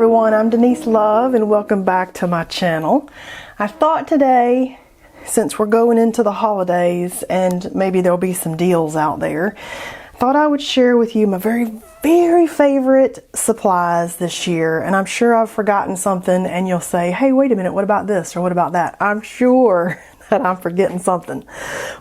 everyone, I'm Denise Love and welcome back to my channel. I thought today, since we're going into the holidays and maybe there'll be some deals out there, I thought I would share with you my very favorite supplies this year. And I'm sure I've forgotten something and you'll say, hey, wait a minute, what about this or what about that? I'm sure that I'm forgetting something,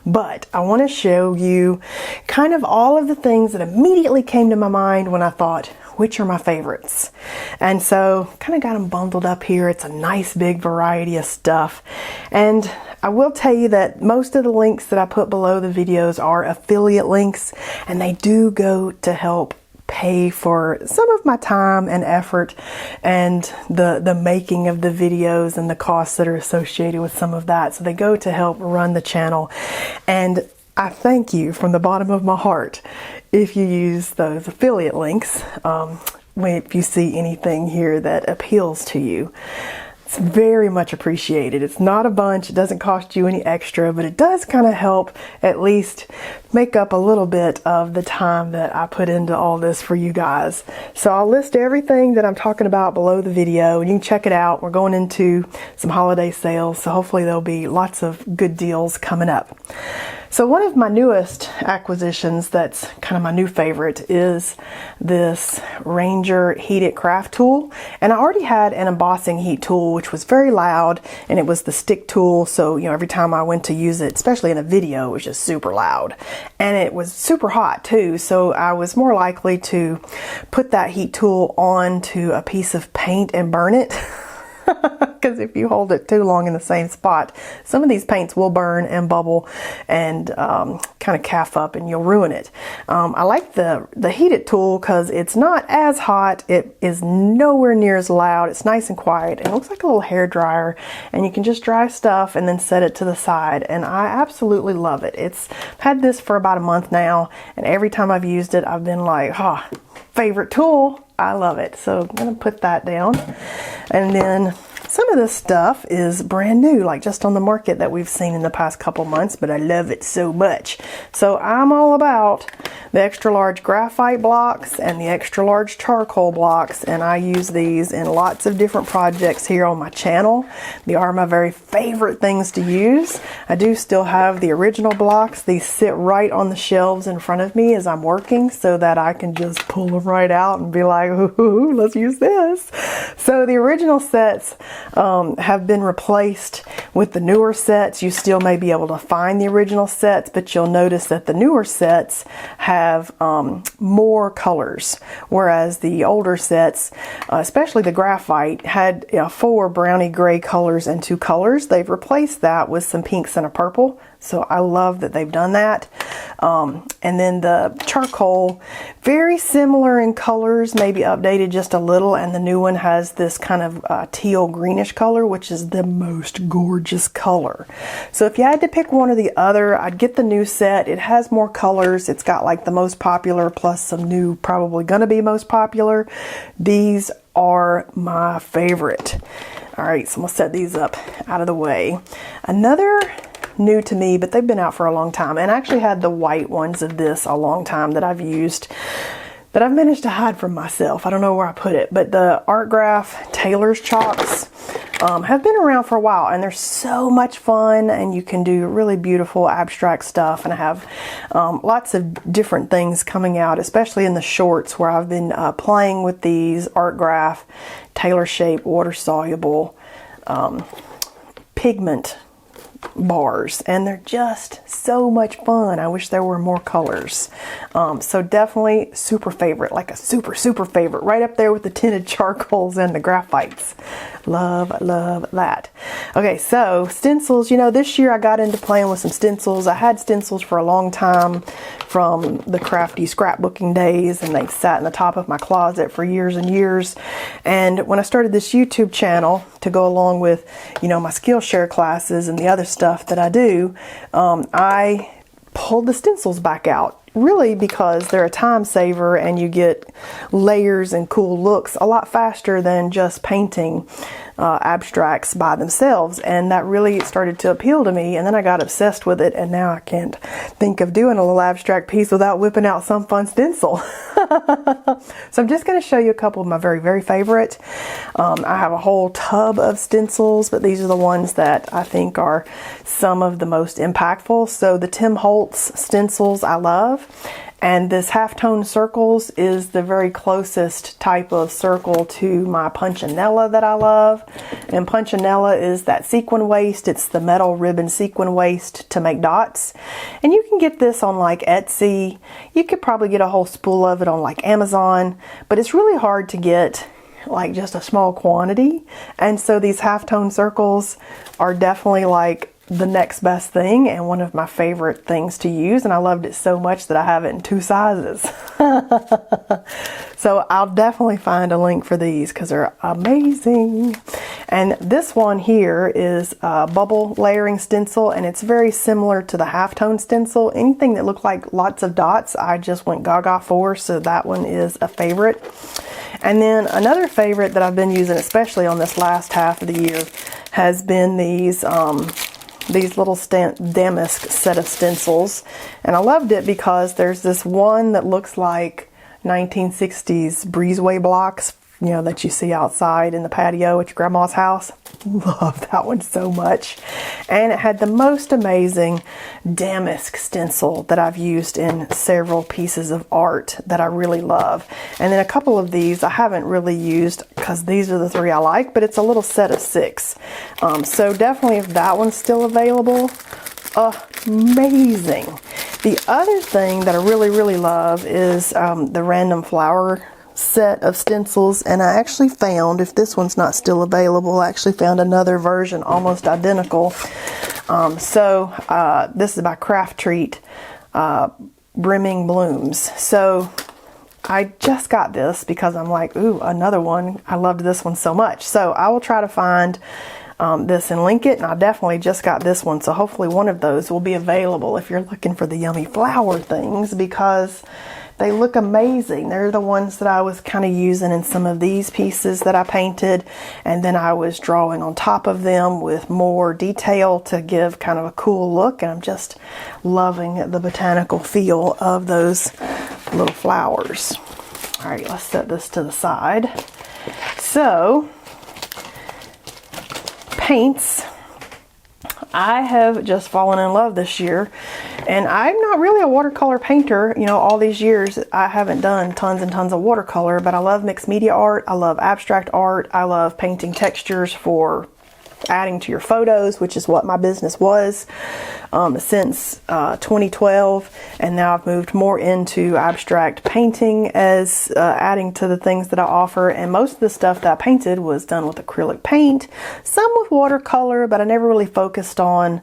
but I want to show you kind of all of the things that immediately came to my mind when I thought, which are my favorites? And so kind of got them bundled up here. It's a nice big variety of stuff. And I will tell you that most of the links that I put below the videos are affiliate links, and they do go to help pay for some of my time and effort and the making of the videos and the costs that are associated with some of that. So they go to help run the channel. And I thank you from the bottom of my heart if you use those affiliate links, if you see anything here that appeals to you. It's very much appreciated. It's not a bunch, it doesn't cost you any extra, but it does kind of help at least make up a little bit of the time that I put into all this for you guys. So I'll list everything that I'm talking about below the video and you can check it out. We're going into some holiday sales, so hopefully there'll be lots of good deals coming up. So one of my newest acquisitions that's kind of my new favorite is this Ranger heated craft tool. And I already had an embossing heat tool, which was very loud, and it was the stick tool. So, you know, every time I went to use it, especially in a video, it was just super loud. And it was super hot too. So I was more likely to put that heat tool onto a piece of paint and burn it. Because if you hold it too long in the same spot, some of these paints will burn and bubble and kind of calf up and you'll ruin it. I like the heated tool because it's not as hot. It is nowhere near as loud. It's nice and quiet and it looks like a little hair dryer, and you can just dry stuff and then set it to the side. And I absolutely love it. I've had this for about a month now, and every time I've used it, I've been like, favorite tool. I love it. So I'm going to put that down. And then some of this stuff is brand new, like just on the market that we've seen in the past couple months, but I love it so much. So I'm all about the extra large graphite blocks and the extra large charcoal blocks, and I use these in lots of different projects here on my channel. They are my very favorite things to use. I do still have the original blocks. These sit right on the shelves in front of me as I'm working so that I can just pull them right out and be like, ooh, let's use this. So the original sets have been replaced with the newer sets. You still may be able to find the original sets, but you'll notice that the newer sets have more colors, whereas the older sets, especially the graphite, had 4 brownie gray colors and 2 colors. They've replaced that with some pinks and a purple. So I love that they've done that. And then the charcoal, very similar in colors, maybe updated just a little. And the new one has this kind of teal greenish color, which is the most gorgeous color. So if you had to pick one or the other, I'd get the new set. It has more colors. It's got like the most popular plus some new, probably gonna be most popular. These are my favorite. All right, so I'm gonna set these up out of the way. Another new to me, but they've been out for a long time, and I actually had the white ones of this a long time that I've used, that I've managed to hide from myself. I don't know where I put it, but the Artgraph Taylor's chalks have been around for a while, and they're so much fun, and you can do really beautiful abstract stuff. And I have lots of different things coming out, especially in the shorts, where I've been playing with these Artgraph Taylor Shape water soluble pigment bars, and they're just so much fun. I wish there were more colors. So definitely super favorite, like a super favorite, right up there with the tinted charcoals and the graphites. Love that. Okay, so stencils. You know, this year I got into playing with some stencils. I had stencils for a long time from the crafty scrapbooking days, and they've sat in the top of my closet for years and years. And when I started this YouTube channel to go along with, you know, my Skillshare classes and the other stuff that I do, I pulled the stencils back out. Really, because they're a time saver and you get layers and cool looks a lot faster than just painting abstracts by themselves, and that really started to appeal to me, and then I got obsessed with it, and now I can't think of doing a little abstract piece without whipping out some fun stencil. So I'm just going to show you a couple of my very favorite. I have a whole tub of stencils, but these are the ones that I think are some of the most impactful. So the Tim Holtz stencils I love. And this halftone circles is the very closest type of circle to my Punchinella that I love. And Punchinella is that sequin waste. It's the metal ribbon sequin waste to make dots. And you can get this on like Etsy. You could probably get a whole spool of it on like Amazon, but it's really hard to get like just a small quantity. And so these halftone circles are definitely like the next best thing and one of my favorite things to use, and I loved it so much that I have it in 2 sizes. So I'll definitely find a link for these because they're amazing. And this one here is a bubble layering stencil, and it's very similar to the halftone stencil. Anything that looked like lots of dots I just went gaga for, so that one is a favorite. And then another favorite that I've been using, especially on this last half of the year, has been these little damask set of stencils. And I loved it because there's this one that looks like 1960s breezeway blocks, you know, that you see outside in the patio at your grandma's house. Love that one so much. And it had the most amazing damask stencil that I've used in several pieces of art that I really love. And then a couple of these I haven't really used because these are the 3 I like, but it's a little set of 6. So definitely if that one's still available, amazing. The other thing that I really love is the random flower set of stencils, and I actually found, if this one's not still available, I actually found another version almost identical. This is by Craft Treat, Brimming Blooms. So I just got this because I'm like, ooh, another one. I loved this one so much. So I will try to find this and link it, and I definitely just got this one, so hopefully one of those will be available if you're looking for the yummy flower things, because they look amazing. They're the ones that I was kind of using in some of these pieces that I painted, and then I was drawing on top of them with more detail to give kind of a cool look, and I'm just loving the botanical feel of those little flowers. All right, let's set this to the side. So, paints. I have just fallen in love this year, and I'm not really a watercolor painter. You know, all these years I haven't done tons and tons of watercolor, but I love mixed media art. I love abstract art. I love painting textures for adding to your photos, which is what my business was since 2012, and now I've moved more into abstract painting as adding to the things that I offer. And most of the stuff that I painted was done with acrylic paint, some with watercolor, but I never really focused on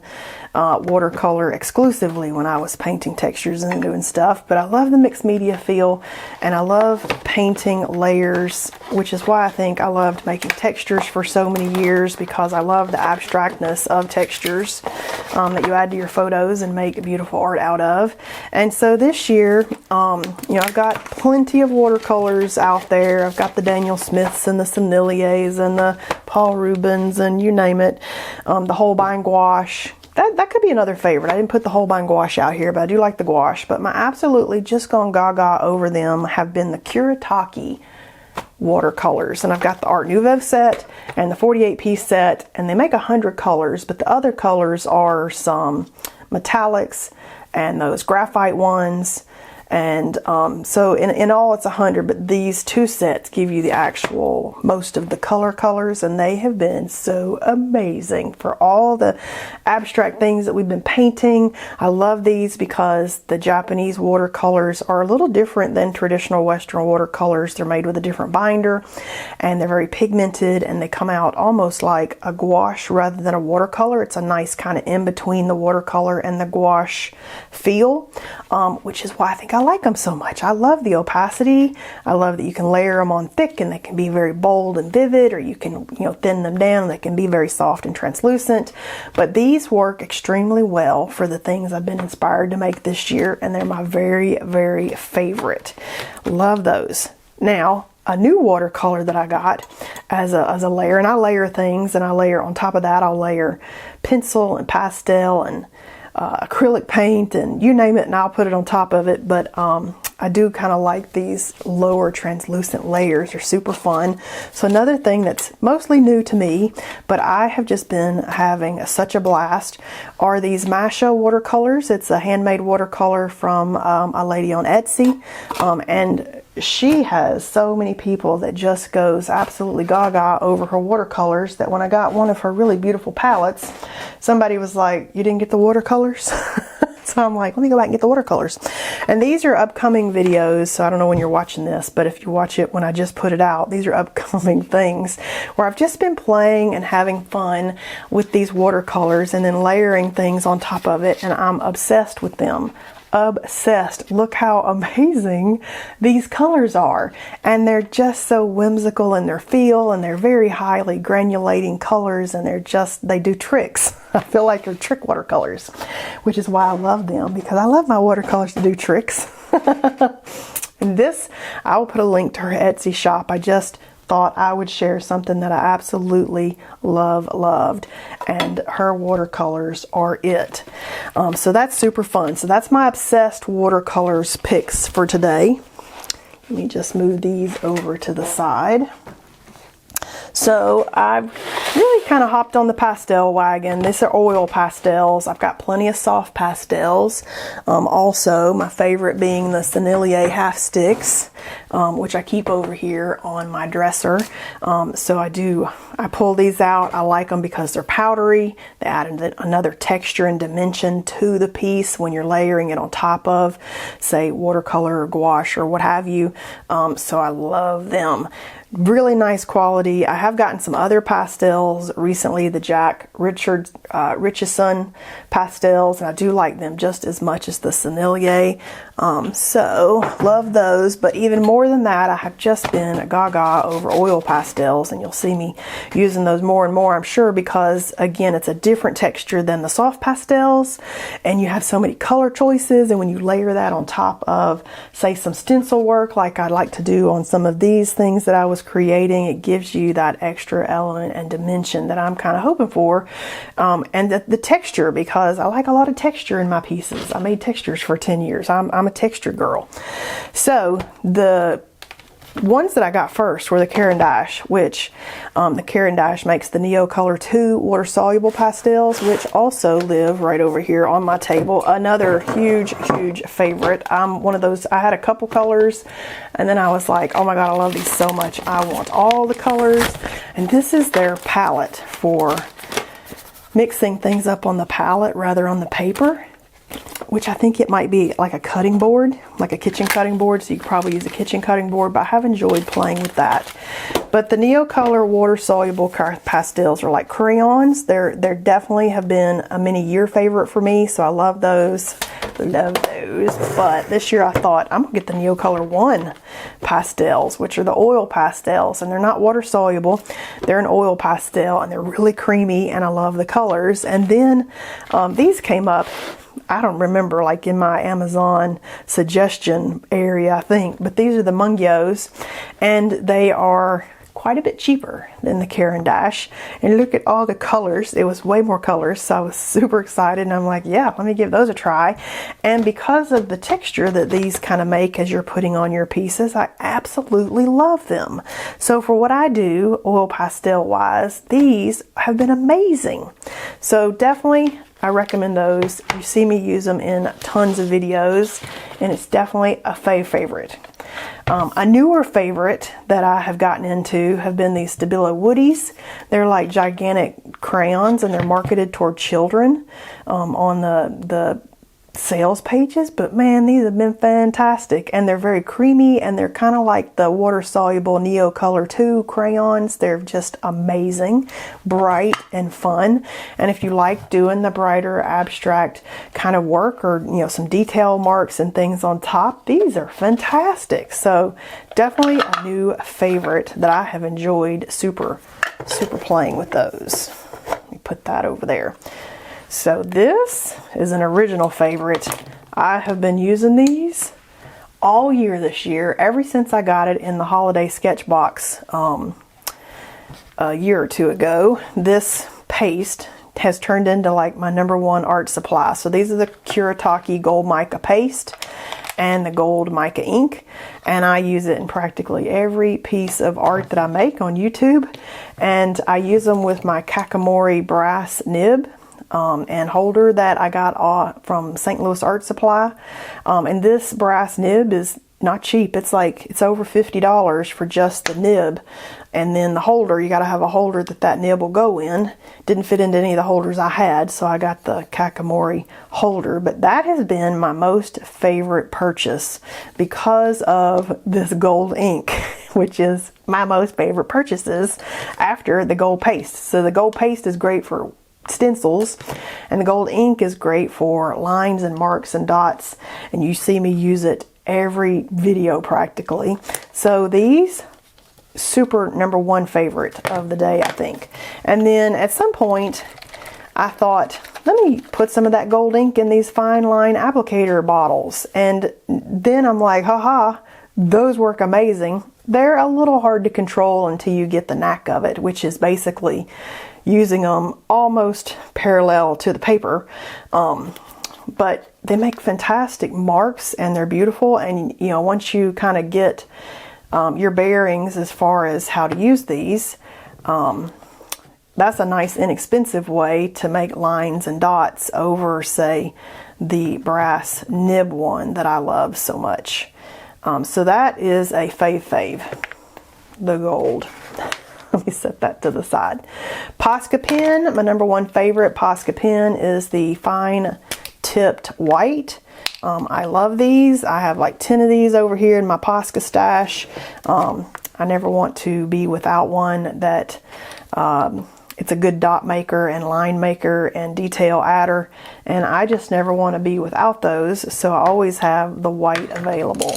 watercolor exclusively when I was painting textures and doing stuff. But I love the mixed media feel, and I love painting layers, which is why I think I loved making textures for so many years, because I love the abstractness of textures that you add to your photos and make beautiful art out of. And so this year, you know, I've got plenty of watercolors out there. I've got the Daniel Smiths and the Senneliers and the Paul Rubens and you name it, the Holbein gouache. That could be another favorite. I didn't put the Holbein gouache out here, but I do like the gouache. But my absolutely just gone gaga over them have been the Kuretake watercolors. And I've got the Art Nouveau set and the 48-piece set, and they make 100 colors, but the other colors are some metallics and those graphite ones. And so in all it's 100, but these 2 sets give you the actual most of the colors, and they have been so amazing for all the abstract things that we've been painting. I love these because the Japanese watercolors are a little different than traditional Western watercolors. They're made with a different binder, and they're very pigmented, and they come out almost like a gouache rather than a watercolor. It's a nice kind of in between the watercolor and the gouache feel, which is why I think I like them so much. I love the opacity. I love that you can layer them on thick and they can be very bold and vivid, or you can, you know, thin them down and they can be very soft and translucent. But these work extremely well for the things I've been inspired to make this year, and they're my very favorite. Love those. Now, a new watercolor that I got as a layer, and I layer things, and I layer on top of that, I'll layer pencil and pastel and acrylic paint and you name it, and I'll put it on top of it. But I do kind of like these lower translucent layers. They're super fun. So another thing that's mostly new to me, but I have just been having such a blast, are these Masha watercolors. It's a handmade watercolor from a lady on Etsy, and she has so many people that just goes absolutely gaga over her watercolors that when I got one of her really beautiful palettes, somebody was like, "You didn't get the watercolors?" So I'm like, let me go back and get the watercolors. And these are upcoming videos, so I don't know when you're watching this, but if you watch it when I just put it out, these are upcoming things where I've just been playing and having fun with these watercolors and then layering things on top of it, and I'm obsessed with them. Obsessed. Look how amazing these colors are, and they're just so whimsical in their feel, and they're very highly granulating colors, and they do tricks. I feel like they're trick watercolors, which is why I love them, because I love my watercolors to do tricks. And this, I will put a link to her Etsy shop. I just thought I would share something that I absolutely loved, and her watercolors are it. So that's super fun. So that's my obsessed watercolors picks for today. Let me just move these over to the side. So I've really kind of hopped on the pastel wagon. These are oil pastels. I've got plenty of soft pastels. Also, my favorite being the Sennelier half sticks, which I keep over here on my dresser. So I pull these out. I like them because they're powdery. They add another texture and dimension to the piece when you're layering it on top of, say, watercolor or gouache or what have you. So I love them. Really nice quality. I have gotten some other pastels recently, the Jack Richardson pastels, and I do like them just as much as the Sennelier. So love those, but even more than that, I have just been gaga over oil pastels, and you'll see me using those more and more, I'm sure, because again, it's a different texture than the soft pastels, and you have so many color choices, and when you layer that on top of, say, some stencil work like I like to do on some of these things that I was creating, it gives you that extra element and dimension that I'm kind of hoping for, and the texture, because I like a lot of texture in my pieces. I made textures for 10 years. I'm a texture girl. So the ones that I got first were the Caran d'Ache, which the Caran d'Ache makes the Neocolor 2 water-soluble pastels, which also live right over here on my table. Another huge favorite. I'm one of those, I had a couple colors, and then I was like, oh my god, I love these so much. I want all the colors. And this is their palette for mixing things up on the palette rather on the paper, which I think it might be like a cutting board, like a kitchen cutting board, so you could probably use a kitchen cutting board, but I have enjoyed playing with that. But the Neocolor water-soluble pastels are like crayons. They're definitely have been a many-year favorite for me, so I love those. But this year I thought, I'm going to get the Neocolor 1 pastels, which are the oil pastels, and they're not water-soluble. They're an oil pastel, and they're really creamy, and I love the colors. And then these came up, I don't remember, like in my Amazon suggestion area, I think, but these are the Mungios, and they are quite a bit cheaper than the Caran d'Ache. And look at all the colors. It was way more colors, so I was super excited, and I'm like, yeah, let me give those a try. And because of the texture that these kind of make as you're putting on your pieces, I absolutely love them. So for what I do, oil pastel wise, these have been amazing. So definitely I recommend those. You see me use them in tons of videos, and it's definitely a favorite. A newer favorite that I have gotten into have been these Stabilo Woodies. They're like gigantic crayons, and they're marketed toward children on the sales pages, but man, these have been fantastic, and they're very creamy, and they're kind of like the water-soluble Neocolor 2 crayons. They're just amazing, bright and fun. And if you like doing the brighter abstract kind of work, or some detail marks and things on top, these are fantastic. So definitely a new favorite that I have enjoyed super playing with those. Let me put that over there. So this is an original favorite. I have been using these all year this year, ever since I got it in the holiday sketch box a year or two ago. This paste has turned into like my #1 art supply. So these are the Kuretake Gold Mica paste and the gold mica ink, and I use it in practically every piece of art that I make on YouTube. And I use them with my Kakamori brass nib and holder that I got from St. Louis Art Supply. And this brass nib is not cheap. It's over $50 for just the nib. And then the holder, you got to have a holder that nib will go in. Didn't fit into any of the holders I had, so I got the Kakamori holder. But that has been my most favorite purchase because of this gold ink, which is my most favorite purchases after the gold paste. So the gold paste is great for stencils, and the gold ink is great for lines and marks and dots. And you see me use it every video practically. So these, super #1 favorite of the day, I think. And then at some point I thought, let me put some of that gold ink in these fine line applicator bottles. And then I'm like, haha, those work amazing. They're a little hard to control until you get the knack of it, which is basically using them almost parallel to the paper. But they make fantastic marks and they're beautiful. And you know, once you kind of get your bearings as far as how to use these, that's a nice inexpensive way to make lines and dots over, say, the brass nib one that I love so much. So that is a fave, the gold. Let me set that to the side. Posca pen, my #1 favorite Posca pen is the fine tipped white. I love these. I have like 10 of these over here in my Posca stash. I never want to be without one that it's a good dot maker and line maker and detail adder, and I just never want to be without those, so I always have the white available.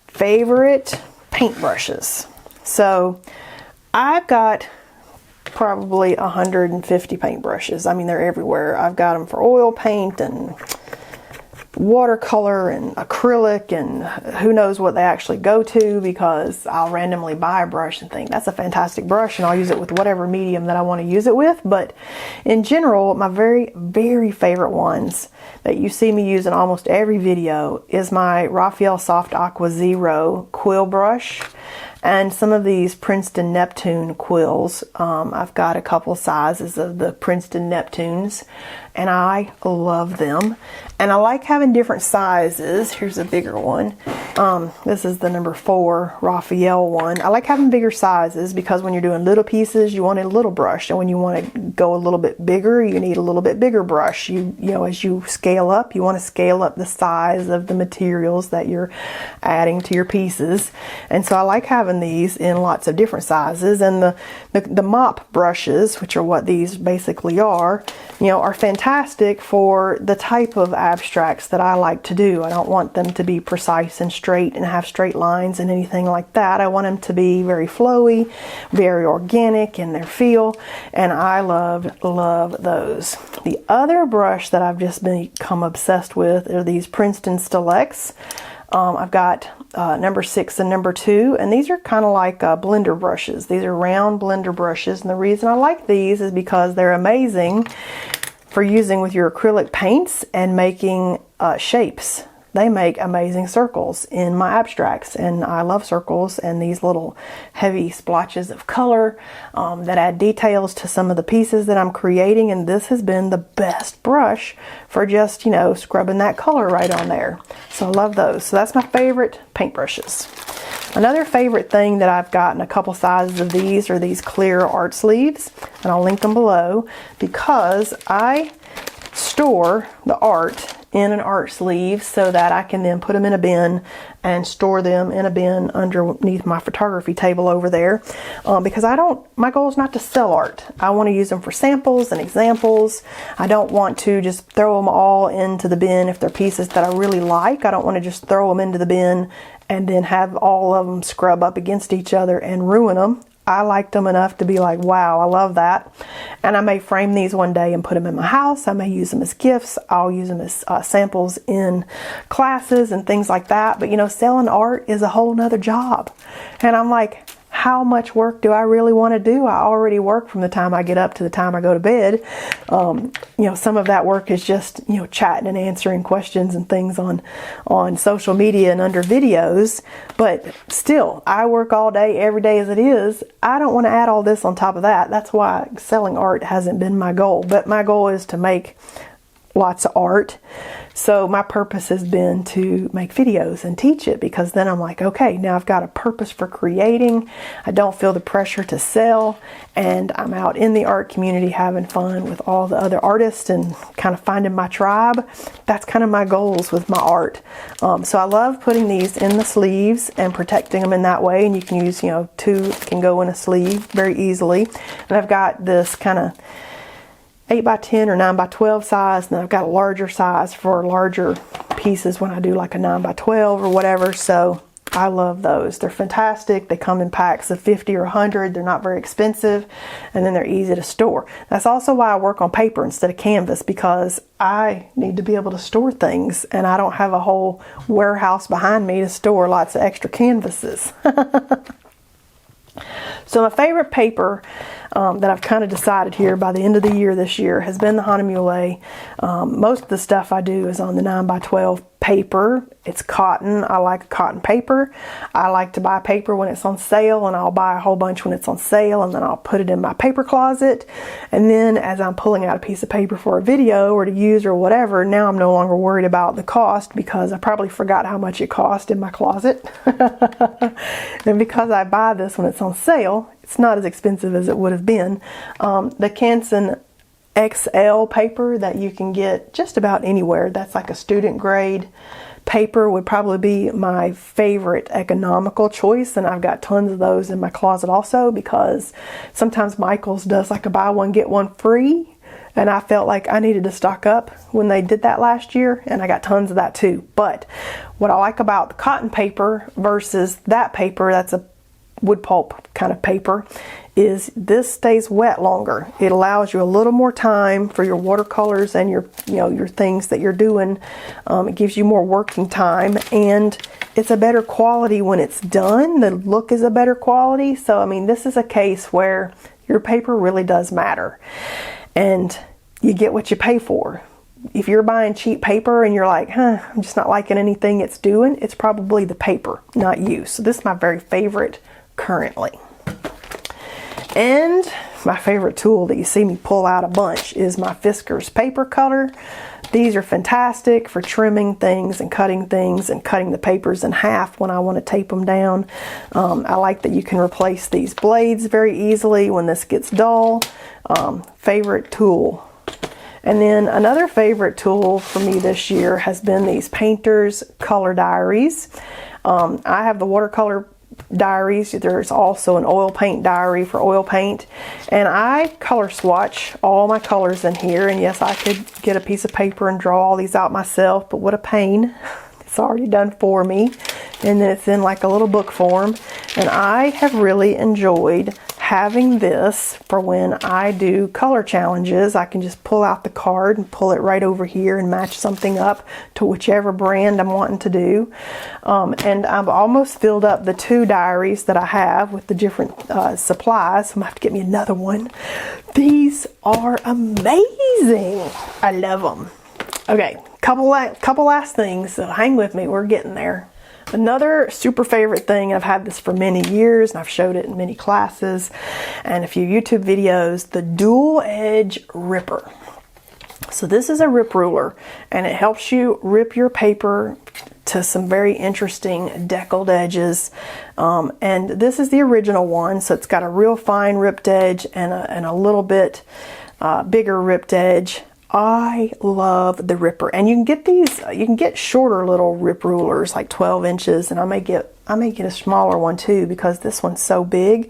Favorite paintbrushes. So I've got probably 150 paintbrushes. I mean, they're everywhere. I've got them for oil paint and watercolor and acrylic, and who knows what they actually go to, because I'll randomly buy a brush and think that's a fantastic brush and I'll use it with whatever medium that I want to use it with. But in general, my very, very favorite ones that you see me use in almost every video is my Raphael Soft Aqua Zero quill brush and some of these Princeton Neptune quills. I've got a couple sizes of the Princeton Neptunes and I love them. And I like having different sizes. Here's a bigger one. This is the #4 Raphael one. I like having bigger sizes because when you're doing little pieces, you want a little brush. And when you want to go a little bit bigger, you need a little bit bigger brush. You know, as you scale up, you want to scale up the size of the materials that you're adding to your pieces. And so I like having these in lots of different sizes. And the mop brushes, which are what these basically are, you know, are fantastic for the type of abstracts that I like to do. I don't want them to be precise and straight and have straight lines and anything like that. I want them to be very flowy, very organic in their feel, and I love those. The other brush that I've just become obsessed with are these Princeton Stilex. I've got #6 and #2, and these are kind of like blender brushes. These are round blender brushes, and the reason I like these is because they're amazing for using with your acrylic paints and making shapes. They make amazing circles in my abstracts, and I love circles and these little heavy splotches of color that add details to some of the pieces that I'm creating. And this has been the best brush for just, you know, scrubbing that color right on there. So I love those. So that's my favorite paintbrushes. Another favorite thing that I've gotten a couple sizes of these are these clear art sleeves, and I'll link them below because I store the art in an art sleeve so that I can then put them in a bin and store them in a bin underneath my photography table over there, because my goal is not to sell art. I want to use them for samples and examples. I don't want to just throw them all into the bin if they're pieces that I really like. I don't want to just throw them into the bin and then have all of them scrub up against each other and ruin them. I liked them enough to be like, wow, I love that. And I may frame these one day and put them in my house. I may use them as gifts. I'll use them as samples in classes and things like that. But you know, selling art is a whole nother job. And I'm like, how much work do I really want to do? I already work from the time I get up to the time I go to bed. You know, some of that work is just, you know, chatting and answering questions and things on social media and under videos. But still, I work all day, every day as it is. I don't want to add all this on top of that. That's why selling art hasn't been my goal. But my goal is to make lots of art. So my purpose has been to make videos and teach it, because then I'm like, okay, now I've got a purpose for creating. I don't feel the pressure to sell, and I'm out in the art community having fun with all the other artists and kind of finding my tribe. That's kind of my goals with my art. So I love putting these in the sleeves and protecting them in that way. And you can use, you know, 2 can go in a sleeve very easily. And I've got this kind of 8x10 or 9x12 size, and then I've got a larger size for larger pieces when I do like a 9x12 or whatever. So I love those. They're fantastic. They come in packs of 50 or 100. They're not very expensive, and then they're easy to store. That's also why I work on paper instead of canvas, because I need to be able to store things, and I don't have a whole warehouse behind me to store lots of extra canvases. So my favorite paper that I've kind of decided here by the end of the year this year has been the Hahnemühle. Most of the stuff I do is on the 9x12 paper. It's cotton. I like cotton paper. I like to buy paper when it's on sale, and I'll buy a whole bunch when it's on sale, and then I'll put it in my paper closet. And then as I'm pulling out a piece of paper for a video or to use or whatever, now I'm no longer worried about the cost, because I probably forgot how much it cost in my closet. And because I buy this when it's on sale, it's not as expensive as it would have been. The Canson XL paper that you can get just about anywhere, that's like a student grade paper, would probably be my favorite economical choice. And I've got tons of those in my closet also, because sometimes Michaels does like a buy one get one free, and I felt like I needed to stock up when they did that last year, and I got tons of that too. But what I like about the cotton paper versus that paper, that's a wood pulp kind of paper, is this stays wet longer. It allows you a little more time for your watercolors and your, you know, your things that you're doing. It gives you more working time, and it's a better quality when it's done. The look is a better quality. So I mean, this is a case where your paper really does matter, and you get what you pay for. If you're buying cheap paper and you're like, I'm just not liking anything it's doing, it's probably the paper, not you. So this is my very favorite currently. And my favorite tool that you see me pull out a bunch is my Fiskars paper cutter. These are fantastic for trimming things and cutting the papers in half when I want to tape them down. I like that you can replace these blades very easily when this gets dull. Favorite tool. And then another favorite tool for me this year has been these Painter's Color Diaries. I have the watercolor diaries. There's also an oil paint diary for oil paint, and I color swatch all my colors in here. And yes, I could get a piece of paper and draw all these out myself, but what a pain. It's already done for me, and then it's in like a little book form. And I have really enjoyed having this for when I do color challenges. I can just pull out the card and pull it right over here and match something up to whichever brand I'm wanting to do. And I've almost filled up the 2 diaries that I have with the different supplies. So I'm gonna have to get me another one. These are amazing. I love them. Okay, couple last things, so hang with me, we're getting there. Another super favorite thing, I've had this for many years and I've showed it in many classes and a few YouTube videos, the Dual Edge Ripper. So this is a rip ruler, and it helps you rip your paper to some very interesting deckled edges. And this is the original one, so it's got a real fine ripped edge and a little bit bigger ripped edge. I love the ripper, and you can get these. You can get shorter little rip rulers, like 12 inches, and I may get a smaller one too because this one's so big.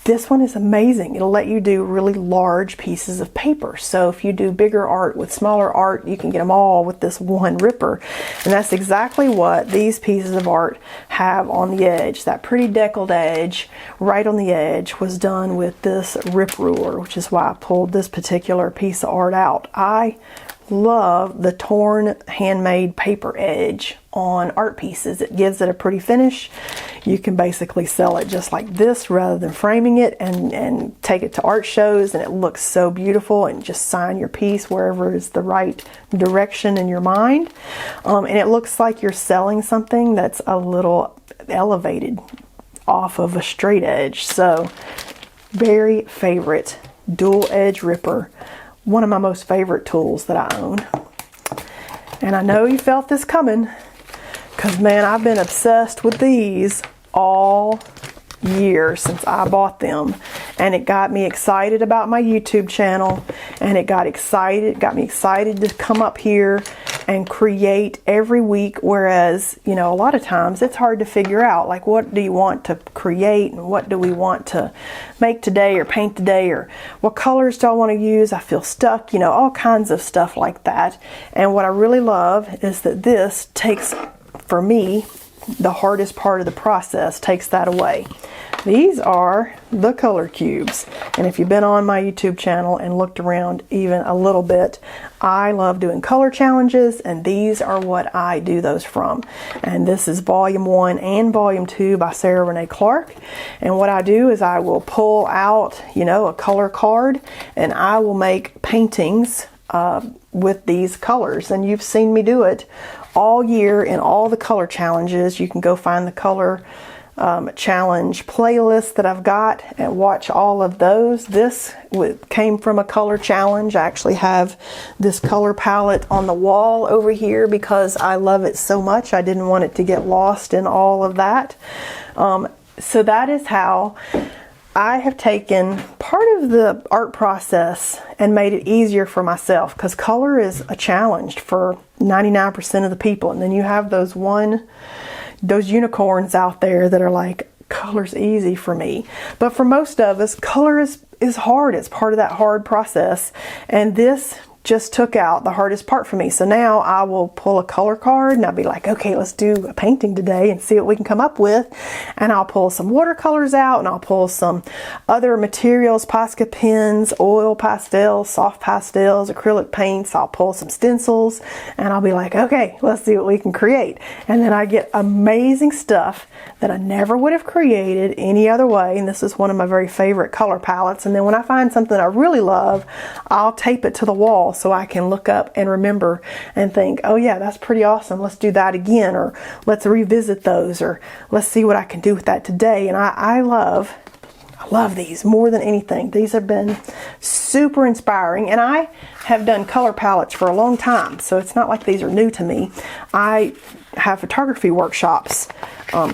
This one is amazing. It'll let you do really large pieces of paper. So if you do bigger art with smaller art, you can get them all with this one ripper. And that's exactly what these pieces of art have on the edge. That pretty deckled edge right on the edge was done with this rip ruler, which is why I pulled this particular piece of art out. I love the torn handmade paper edge on art pieces. It gives it a pretty finish. You can basically sell it just like this rather than framing it and take it to art shows, and it looks so beautiful, and just sign your piece wherever is the right direction in your mind. And it looks like you're selling something that's a little elevated off of a straight edge. So very favorite dual edge ripper. One of my most favorite tools that I own. And I know you felt this coming, because man, I've been obsessed with these all year since I bought them, and it got me excited about my YouTube channel, and it got me excited to come up here and create every week, whereas, you know, a lot of times it's hard to figure out, like, what do you want to create and what do we want to make today or paint today, or what colors do I want to use? I feel stuck, you know, all kinds of stuff like that. And what I really love is that this takes, for me, the hardest part of the process, takes that away. These are the color cubes, and if you've been on my YouTube channel and looked around even a little bit, I love doing color challenges, and these are what I do those from. And this is volume 1 and volume 2 by Sarah Renee Clark. And what I do is I will pull out, you know, a color card, and I will make paintings with these colors. And you've seen me do it all year in all the color challenges. You can go find the color challenge playlist that I've got and watch all of those. This came from a color challenge. I actually have this color palette on the wall over here because I love it so much. I didn't want it to get lost in all of that. So that is how I have taken part of the art process and made it easier for myself, because color is a challenge for 99% of the people. And then you have those unicorns out there that are like, color's easy for me. But for most of us, color is hard. It's part of that hard process. And this just took out the hardest part for me. So now I will pull a color card and I'll be like, okay, let's do a painting today and see what we can come up with. And I'll pull some watercolors out, and I'll pull some other materials, Posca pens, oil pastels, soft pastels, acrylic paints. I'll pull some stencils, and I'll be like, okay, let's see what we can create. And then I get amazing stuff that I never would have created any other way. And this is one of my very favorite color palettes. And then when I find something I really love, I'll tape it to the wall so I can look up and remember and think, oh yeah, that's pretty awesome. Let's do that again, or let's revisit those, or let's see what I can do with that today. And I love these more than anything. These have been super inspiring, and I have done color palettes for a long time, so it's not like these are new to me. I have photography workshops.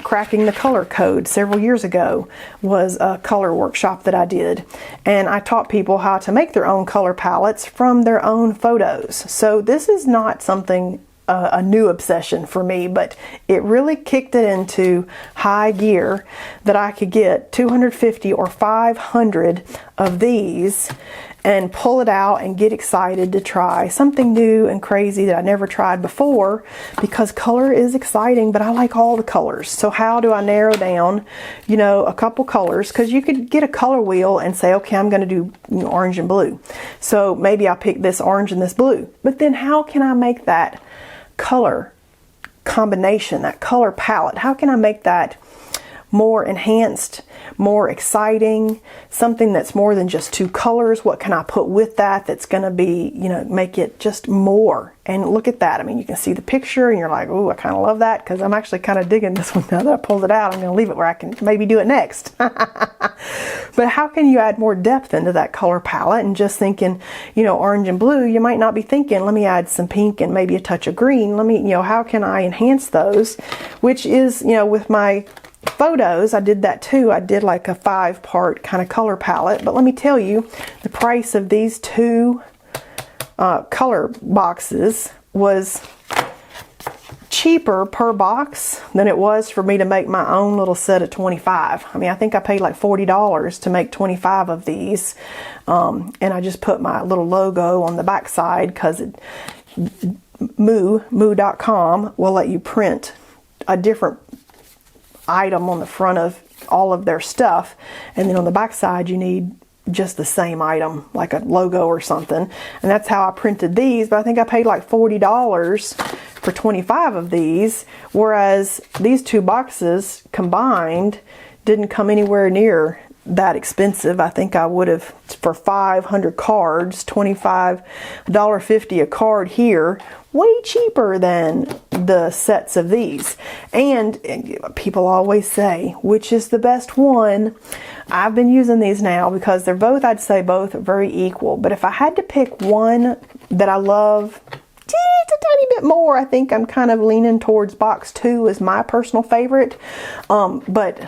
Cracking the Color Code several years ago was a color workshop that I did, and I taught people how to make their own color palettes from their own photos. So this is not something a new obsession for me, but it really kicked it into high gear that I could get 250 or 500 of these and pull it out and get excited to try something new and crazy that I never tried before, because color is exciting, but I like all the colors. So how do I narrow down, you know, a couple colors? Because you could get a color wheel and say, okay, I'm going to do, you know, orange and blue. So maybe I'll pick this orange and this blue. But then how can I make that color combination, that color palette, how can I make that more enhanced, more exciting, something that's more than just two colors? What can I put with that that's going to be, you know, make it just more? And look at that. I mean, you can see the picture and you're like, oh, I kind of love that, because I'm actually kind of digging this one now that I pulled it out. I'm going to leave it where I can maybe do it next. But how can you add more depth into that color palette? And just thinking, you know, orange and blue, you might not be thinking, let me add some pink and maybe a touch of green. Let me, you know, how can I enhance those? Which is, you know, with my photos, I did that too. I did like a 5-part kind of color palette. But let me tell you, the price of these two color boxes was cheaper per box than it was for me to make my own little set of 25. I mean, I think I paid like $40 to make 25 of these. And I just put my little logo on the back side because moo.com will let you print a different item on the front of all of their stuff, and then on the back side you need just the same item, like a logo or something. And that's how I printed these, but I think I paid like $40 for 25 of these, whereas these two boxes combined didn't come anywhere near that expensive. I think I would have, for 500 cards, $25.50 a card here, way cheaper than the sets of these. And people always say, which is the best one? I've been using these now because they're both, I'd say both very equal. But if I had to pick one that I love just a tiny bit more, I think I'm kind of leaning towards box 2 as my personal favorite. But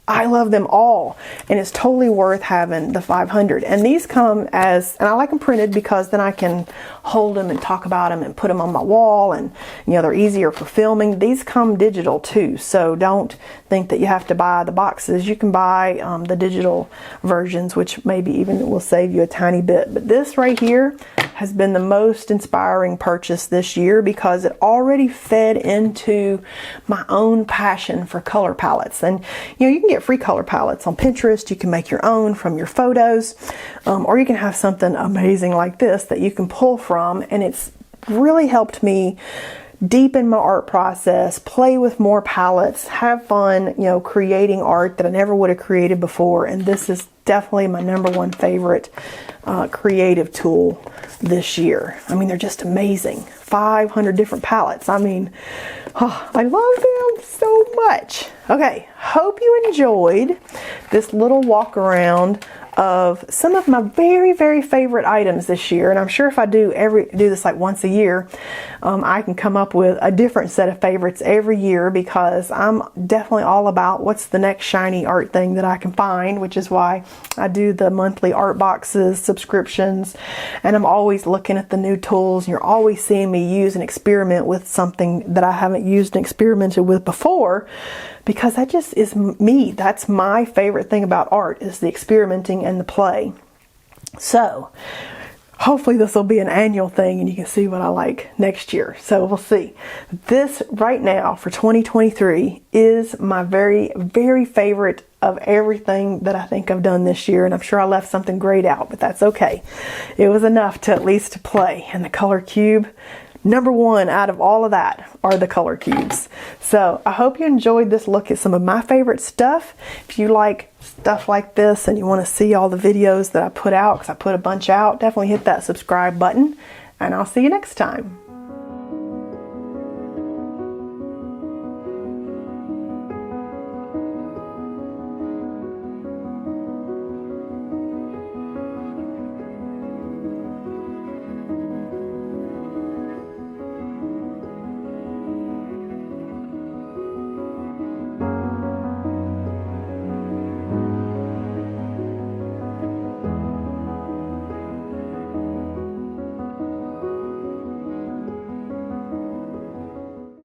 I love them all, and it's totally worth having the 500. And these come as, and I like them printed because then I can hold them and talk about them and put them on my wall, and you know, they're easier for filming. These come digital too, so don't think that you have to buy the boxes. You can buy the digital versions, which maybe even will save you a tiny bit. But this right here has been the most inspiring purchase this year because it already fed into my own passion for color palettes. And you know, you can get free color palettes on Pinterest. You can make your own from your photos, or you can have something amazing like this that you can pull from. And it's really helped me deepen my art process, play with more palettes, have fun, you know, creating art that I never would have created before. And this is definitely my #1 favorite creative tool this year. I mean, they're just amazing. 500 different palettes. I mean, oh, I love them so much. Okay, hope you enjoyed this little walk around of some of my very, very favorite items this year. And I'm sure if I do this like once a year, I can come up with a different set of favorites every year, because I'm definitely all about what's the next shiny art thing that I can find, which is why I do the monthly art boxes subscriptions, and I'm always looking at the new tools, and you're always seeing me use and experiment with something that I haven't used and experimented with before, because that just is me. That's my favorite thing about art, is the experimenting and the play. So hopefully this will be an annual thing and you can see what I like next year. So we'll see. This right now for 2023 is my very, very favorite of everything that I think I've done this year. And I'm sure I left something great out, but that's okay. It was enough to at least play. And the color cube, #1 out of all of that are the color cubes. So I hope you enjoyed this look at some of my favorite stuff. If you like stuff like this and you want to see all the videos that I put out, because I put a bunch out, definitely hit that subscribe button, and I'll see you next time.